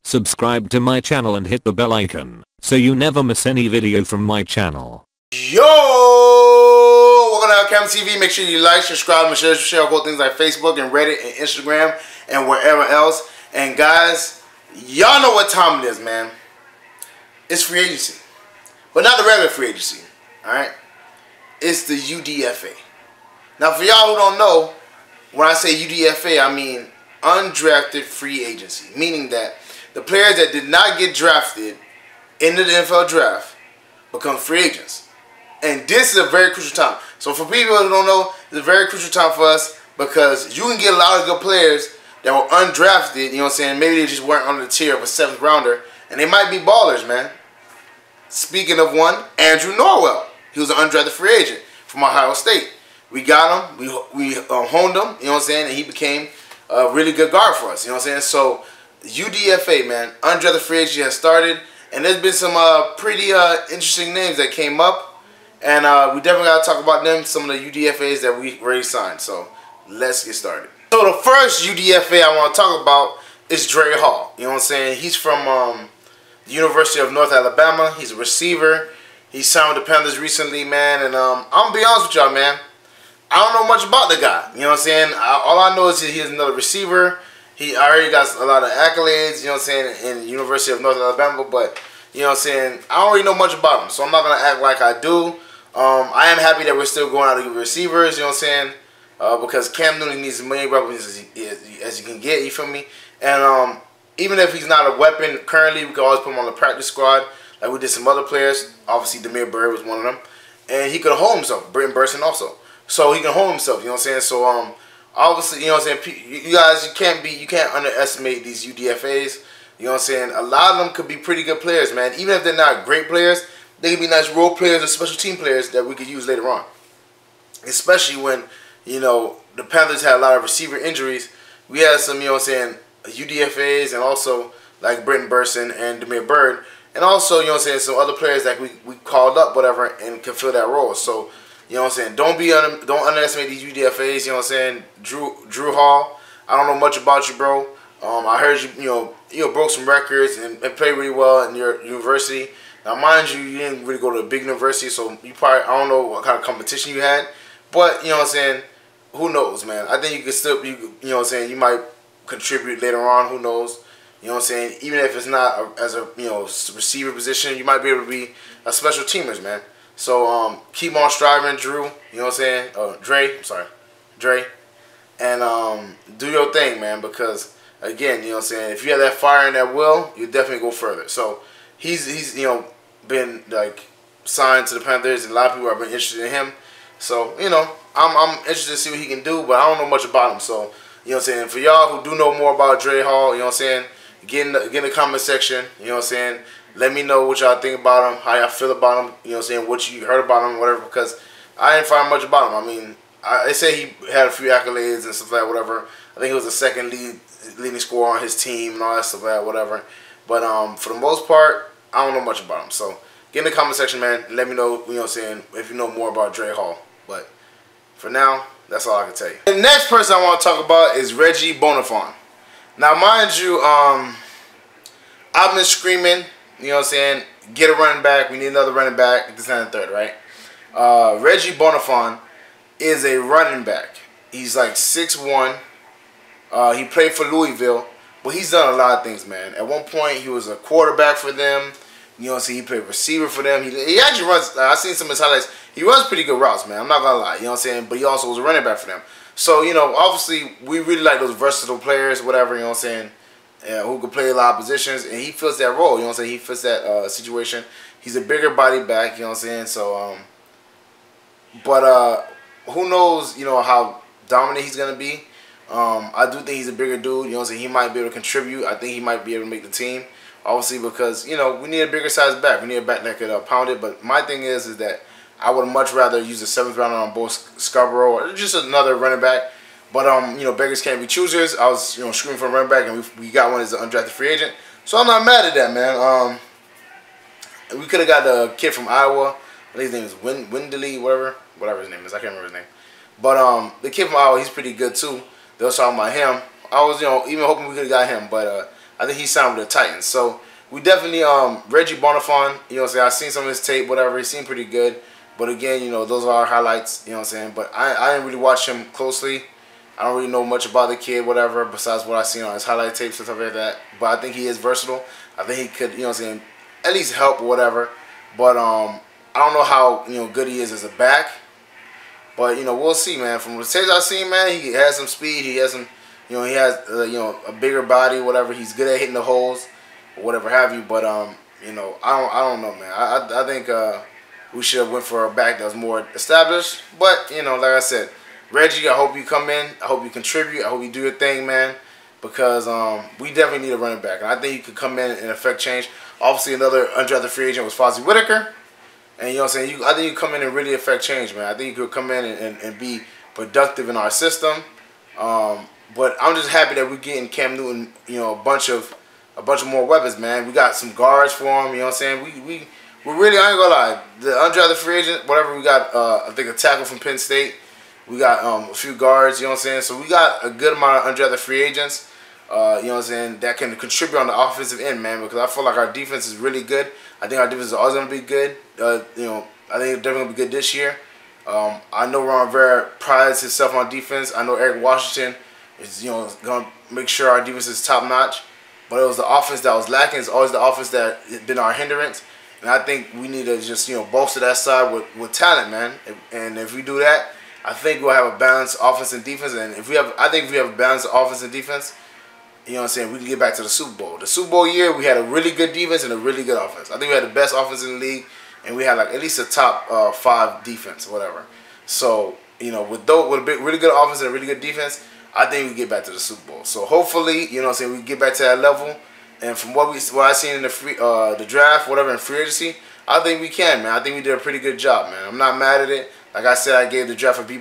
Subscribe to my channel and hit the bell icon so you never miss any video from my channel. Yo! Welcome to LCameraTV. Make sure you like, subscribe, and share all things like Facebook and Reddit and Instagram and wherever else. And guys, y'all know what time it is, man. It's free agency. But not the regular free agency. Alright? It's the UDFA. Now for y'all who don't know, when I say UDFA, I mean undrafted free agency. Meaning that the players that did not get drafted into the NFL draft become free agents. And this is a very crucial time. So for people who don't know, it's a very crucial time for us because you can get a lot of good players that were undrafted, you know what I'm saying? Maybe they just weren't on the tier of a 7th rounder, and they might be ballers, man. Speaking of one, Andrew Norwell. He was an undrafted free agent from Ohio State. We got him, we honed him, you know what I'm saying? And he became a really good guard for us, you know what I'm saying? So UDFA, man, undrafted free agency has started, and there's been some pretty interesting names that came up, and we definitely got to talk about them, some of the UDFAs that we already signed. So let's get started. So the first UDFA I want to talk about is Dre Hall. You know what I'm saying? He's from the University of North Alabama. He's a receiver. He signed with the Panthers recently, man, and I'm going to be honest with y'all, man. I don't know much about the guy. You know what I'm saying? All I know is he's another receiver. He already got a lot of accolades, you know what I'm saying, in the University of North Alabama, but, you know what I'm saying, I don't really know much about him, so I'm not going to act like I do. I am happy that we're still going out to get receivers, you know what I'm saying, because Cam Newton needs as many weapons as he can get, you feel me? And even if he's not a weapon currently, we can always put him on the practice squad, like we did some other players. Obviously, DeMarco Murray was one of them, and he could hold himself. Britton Burson also, so he can hold himself, you know what I'm saying? So, obviously, you know what I'm saying, you guys, you can't underestimate these UDFAs. You know what I'm saying? A lot of them could be pretty good players, man. Even if they're not great players, they can be nice role players or special team players that we could use later on. Especially when, you know, the Panthers had a lot of receiver injuries. We had some, you know what I'm saying, UDFAs and also like Britton Burson and DeMarco Murray. And also, you know what I'm saying, some other players that we called up, whatever, and can fill that role. So, you know what I'm saying? Don't underestimate these UDFAs. You know what I'm saying? Dre Hall. I don't know much about you, bro. I heard you broke some records and played really well in your university. Now, mind you, you didn't really go to a big university, so you probably, I don't know what kind of competition you had. But you know what I'm saying? Who knows, man? I think you could still, you know what I'm saying? You might contribute later on. Who knows? You know what I'm saying? Even if it's not as a receiver position, you might be able to be a special teamers, man. So, keep on striving, Drew. You know what I'm saying? Dre. I'm sorry. Dre. And, do your thing, man, because, again, you know what I'm saying, if you have that fire and that will, you definitely go further. So, he's you know, been, like, signed to the Panthers, and a lot of people have been interested in him. So, you know, I'm interested to see what he can do, but I don't know much about him. So, you know what I'm saying, for y'all who do know more about Dre Hall, you know what I'm saying, get in the comment section, you know what I'm saying. Let me know what y'all think about him, how y'all feel about him, you know what I'm saying, what you heard about him, whatever, because I didn't find much about him. I mean, they say he had a few accolades and stuff like that, whatever. I think he was the second leading scorer on his team and all that stuff like that, whatever. But for the most part, I don't know much about him. So get in the comment section, man, and let me know, you know what I'm saying, if you know more about Dre Hall. But for now, that's all I can tell you. The next person I want to talk about is Reggie Bonnafon. Now, mind you, I've been screaming, you know what I'm saying, get a running back. We need another running back. This and the third, right? Reggie Bonnafon is a running back. He's like 6'1". He played for Louisville, but he's done a lot of things, man. At one point, he was a quarterback for them. You know what I'm saying? He played receiver for them. He actually runs, I've seen some of his highlights. He runs pretty good routes, man. I'm not going to lie. You know what I'm saying? But he also was a running back for them. So, you know, obviously, we really like those versatile players, whatever, you know what I'm saying, who can play a lot of positions, and he fits that role, you know what I'm saying, he fits that situation. He's a bigger body back, you know what I'm saying, so, who knows, you know, how dominant he's going to be. I do think he's a bigger dude, you know what I'm saying, he might be able to contribute. I think he might be able to make the team, obviously, because, you know, we need a bigger size back. We need a back that could pound it, but my thing is that I would much rather use a 7th rounder on both Scarborough or just another running back. But, you know, beggars can't be choosers. I was, you know, screaming for a running back, and we got one as an undrafted free agent. So I'm not mad at that, man. We could have got the kid from Iowa. I think his name is Windley, whatever his name is. I can't remember his name. But the kid from Iowa, he's pretty good, too. They was talking about him. I was, you know, even hoping we could have got him. But I think he signed with the Titans. So we definitely Reggie Bonnafon, you know what I'm saying, I've seen some of his tape, whatever, he seemed pretty good. But again, you know, those are our highlights, you know what I'm saying. But I didn't really watch him closely. I don't really know much about the kid, whatever, besides what I've seen on his highlight tapes and stuff like that. But I think he is versatile. I think he could, you know what I'm saying, at least help or whatever. But I don't know how, you know, good he is as a back. But, you know, we'll see, man. From the tapes I've seen, man, he has some speed. He has some, you know, he has, you know, a bigger body, whatever. He's good at hitting the holes or whatever have you. But, you know, I don't know, man. I think we should have went for a back that was more established. But, you know, like I said, Reggie, I hope you come in. I hope you contribute. I hope you do your thing, man. Because we definitely need a running back. And I think you could come in and affect change. Obviously, another undrafted free agent was Fozzie Whitaker. And you know what I'm saying? I think you come in and really affect change, man. I think you could come in and be productive in our system. But I'm just happy that we're getting Cam Newton, you know, a bunch of more weapons, man. We got some guards for him, you know what I'm saying? We're really, I ain't gonna lie, the undrafted free agent, whatever, we got, I think, a tackle from Penn State. We got a few guards, you know what I'm saying? So we got a good amount of undrafted free agents, you know what I'm saying, that can contribute on the offensive end, man, because I feel like our defense is really good. I think our defense is always going to be good. You know, I think it's definitely going to be good this year. I know Ron Rivera prides himself on defense. I know Eric Washington is, you know, going to make sure our defense is top notch. But it was the offense that was lacking. It's always the offense that has been our hindrance. And I think we need to just, you know, bolster that side with talent, man. And if we do that, I think we'll have a balanced offense and defense. And I think if we have a balanced offense and defense, you know what I'm saying, we can get back to the Super Bowl. The Super Bowl year, we had a really good defense and a really good offense. I think we had the best offense in the league, and we had like at least a top 5 defense, whatever. So, you know, with a really good offense and a really good defense, I think we get back to the Super Bowl. So hopefully, you know what I'm saying, we get back to that level. And from what I seen in the draft, whatever, in free agency, I think we can, man. I think we did a pretty good job, man. I'm not mad at it. Like I said, I gave the draft a B+.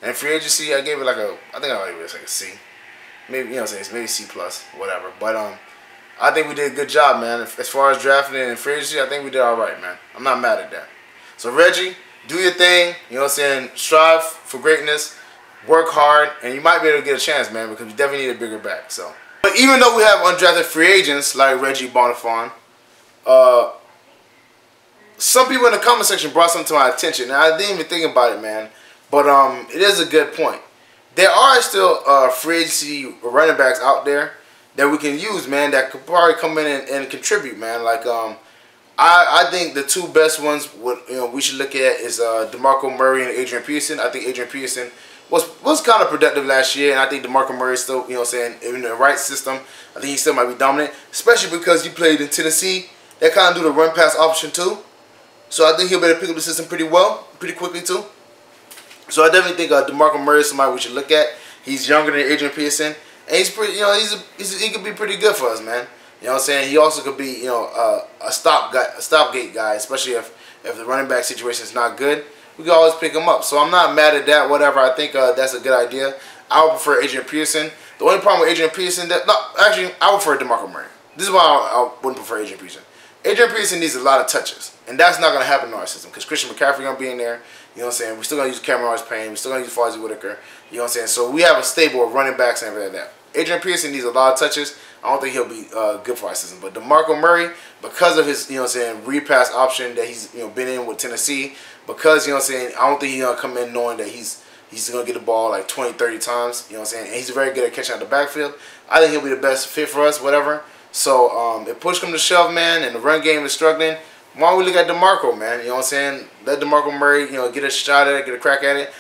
And free agency, I gave it like I think I gave it like a C. Maybe, you know what I'm saying, maybe C+, whatever. But I think we did a good job, man. As far as drafting and free agency, I think we did all right, man. I'm not mad at that. So Reggie, do your thing. You know what I'm saying? Strive for greatness. Work hard, and you might be able to get a chance, man, because we definitely need a bigger back. So, but even though we have undrafted free agents like Reggie Bonnafon, some people in the comment section brought something to my attention, and I didn't even think about it, man. But it is a good point. There are still free agency running backs out there that we can use, man, that could probably come in and contribute, man. Like I think the 2 best ones we should look at is DeMarco Murray and Adrian Peterson. I think Adrian Peterson was kind of productive last year, and I think DeMarco Murray is still, you know what I'm saying, in the right system. I think he still might be dominant, especially because he played in Tennessee. They kind of do the run pass option too. So I think he'll be able to pick up the system pretty well, pretty quickly too. So I definitely think DeMarco Murray is somebody we should look at. He's younger than Adrian Peterson, and he's pretty. You know, he could be pretty good for us, man. You know what I'm saying? He also could be, you know, a stopgate guy, especially if the running back situation is not good. We can always pick him up. So I'm not mad at that. Whatever. I think that's a good idea. I would prefer Adrian Peterson. The only problem with Adrian Peterson, I would prefer DeMarco Murray. This is why I wouldn't prefer Adrian Peterson. Adrian Peterson needs a lot of touches, and that's not going to happen in our system because Christian McCaffrey going to be in there. You know what I'm saying? We're still going to use Cameron Payne. We're still going to use Fozzie Whitaker. You know what I'm saying? So we have a stable of running backs and everything like that. Adrian Peterson needs a lot of touches. I don't think he'll be good for our system. But DeMarco Murray, because of his, you know what I'm saying, repass option that he's, you know, been in with Tennessee, because, you know what I'm saying, I don't think he's going to come in knowing that he's going to get the ball like 20, 30 times. You know what I'm saying? And he's very good at catching out the backfield. I think he'll be the best fit for us, whatever. So if push comes to shove, man, and the run game is struggling, why don't we look at DeMarco, man? You know what I'm saying? Let DeMarco Murray, you know, get a shot at it, get a crack at it.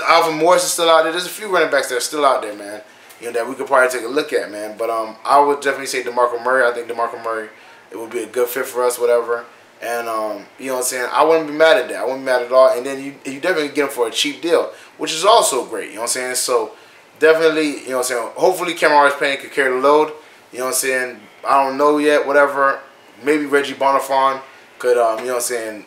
Alvin Morris is still out there. There's a few running backs that are still out there, man, you know, that we could probably take a look at, man. But I would definitely say DeMarco Murray. I think DeMarco Murray, it would be a good fit for us, whatever. And, you know what I'm saying? I wouldn't be mad at that. I wouldn't be mad at all. And then you definitely get him for a cheap deal, which is also great, you know what I'm saying? So definitely, you know what I'm saying, hopefully Cameron Payne could carry the load, you know what I'm saying? I don't know yet, whatever. Maybe Reggie Bonnafon could, you know what I'm saying,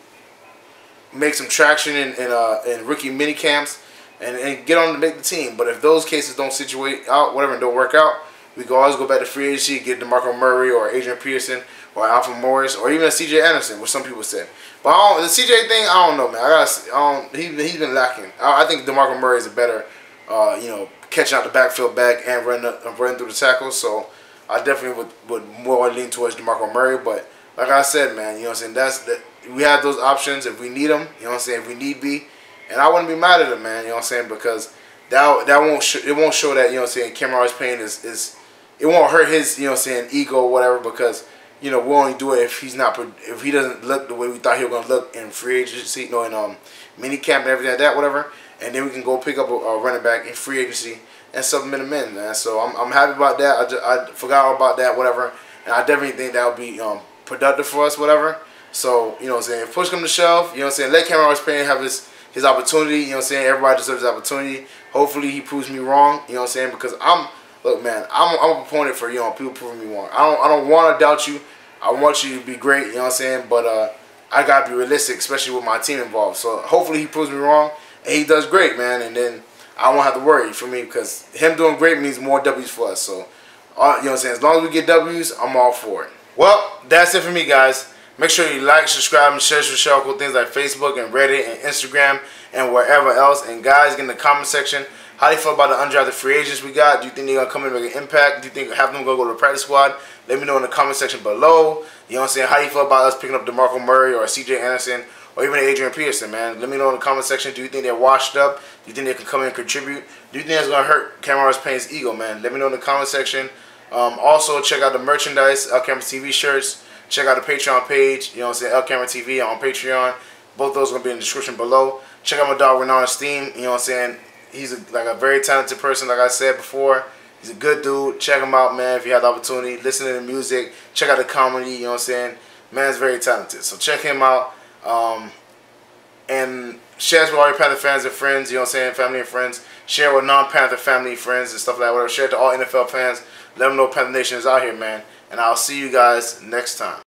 make some traction in rookie mini camps and get on to make the team. But if those cases don't situate out, whatever, and don't work out, we can always go back to free agency, get DeMarco Murray or Adrian Peterson or Alvin Morris or even a C.J. Anderson, which some people said. But the C.J. thing, I don't know, man. He's been lacking. I think DeMarco Murray is a better, you know, catching out the backfield back and running through the tackles. So I definitely would more lean towards DeMarco Murray. But like I said, man, you know what I'm saying, we have those options if we need them, you know what I'm saying, if we need be. And I wouldn't be mad at him, man, you know what I'm saying, because that won't show that, you know what I'm saying, Cameron's pain is it won't hurt his, you know what I'm saying, ego or whatever, because, you know, we'll only do it if he doesn't look the way we thought he was going to look in free agency, you know, in mini camp and everything like that, whatever. And then we can go pick up a running back in free agency and supplement him in, man. So I'm happy about that. I forgot all about that, whatever. And I definitely think that would be productive for us, whatever. So, you know what I'm saying, if push come to shove, you know what I'm saying, let Cameron Payne have his opportunity, you know what I'm saying, everybody deserves his opportunity. Hopefully he proves me wrong, you know what I'm saying, because look, man, I'm a proponent for, you know, people proving me wrong. I don't want to doubt you. I want you to be great, you know what I'm saying, but I got to be realistic, especially with my team involved. So hopefully he proves me wrong, and he does great, man, and then I won't have to worry for me, because him doing great means more W's for us. So, you know what I'm saying, as long as we get W's, I'm all for it. Well, that's it for me, guys. Make sure you like, subscribe, and share cool things like Facebook and Reddit and Instagram and wherever else. And guys, get in the comment section, how do you feel about the undrafted free agents we got? Do you think they're going to come in and make an impact? Do you think half of them going to go to the practice squad? Let me know in the comment section below. You know what I'm saying? How do you feel about us picking up DeMarco Murray or CJ Anderson or even Adrian Peterson, man? Let me know in the comment section. Do you think they're washed up? Do you think they can come in and contribute? Do you think it's going to hurt Cameron Payne's ego, man? Let me know in the comment section. Also, check out the merchandise, LCameraTV shirts. Check out the Patreon page, you know what I'm saying, LCameraTV on Patreon. Both those are going to be in the description below. Check out my dog Renan Steam, you know what I'm saying. He's like a very talented person, like I said before. He's a good dude. Check him out, man, if you have the opportunity. Listen to the music. Check out the comedy, you know what I'm saying. Man's very talented. So check him out. And share with all your Panther fans and friends, you know what I'm saying, family and friends. Share with non-Panther family, friends, and stuff like that. Whatever. Share it to all NFL fans. Let them know Panther Nation is out here, man. And I'll see you guys next time.